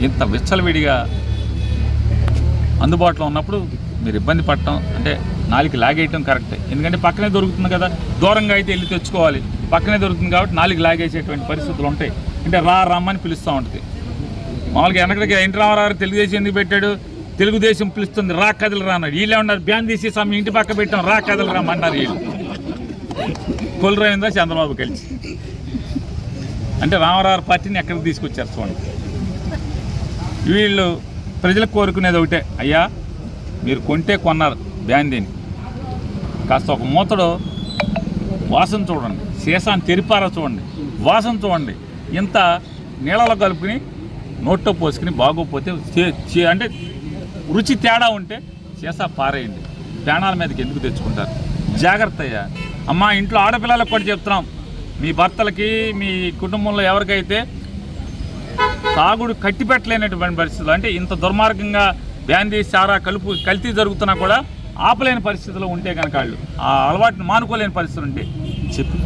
ఇంత విచ్చలవిడిగా అందుబాటులో ఉన్నప్పుడు మీరు ఇబ్బంది పడటం అంటే నాలుగు లాగేయటం కరెక్టే. ఎందుకంటే పక్కనే దొరుకుతుంది కదా, దూరంగా అయితే వెళ్ళి తెచ్చుకోవాలి, పక్కనే దొరుకుతుంది కాబట్టి నాలుగు లాగేసేటువంటి పరిస్థితులు ఉంటాయి. అంటే రమ్మని పిలుస్తూ ఉంటుంది. మామూలుగా వెనకడికి ఎన్టీ రామారావు తెలుగుదేశం ఎందుకు పెట్టాడు, తెలుగుదేశం పిలుస్తుంది కదలరా అన్నాడు. వీళ్ళే ఉన్నారు బ్యాన్ తీసి మీ ఇంటి పక్క పెట్టాం కదలరా అన్నారు వీళ్ళు. కొల్లురైందా చంద్రబాబు కలిసి అంటే రామారావు పార్టీని ఎక్కడికి తీసుకొచ్చారు చూడండి. వీళ్ళు ప్రజలకు కోరుకునేది ఒకటే, అయ్యా మీరు కొంటే కొన్నారు బ్యాన్ దేని, కాస్త ఒక మూతడు వాసన చూడండి, సీసాన్ని తెరిపారా చూడండి, వాసన చూడండి, ఇంత నీళ్ళలో కలుపుకుని నోట్లో పోసుకుని బాగోపోతే అంటే రుచి తేడా ఉంటే సీసా పారేయండి. ప్రాణాల మీదకి ఎందుకు తెచ్చుకుంటారు? జాగ్రత్త అయ్యా. అమ్మా ఇంట్లో ఆడపిల్లలకు కూడా చెప్తున్నాం, మీ భర్తలకి మీ కుటుంబంలో ఎవరికైతే తాగుడు కట్టిపెట్టలేనటువంటి పరిస్థితులు, అంటే ఇంత దుర్మార్గంగా బ్యాన్ చేసి కల్తీ జరుగుతున్నా కూడా ఆపలేని పరిస్థితుల్లో ఉంటే కనుక వాళ్ళు ఆ అలవాటుని మానుకోలేని పరిస్థితులు ఉంటే చెప్పి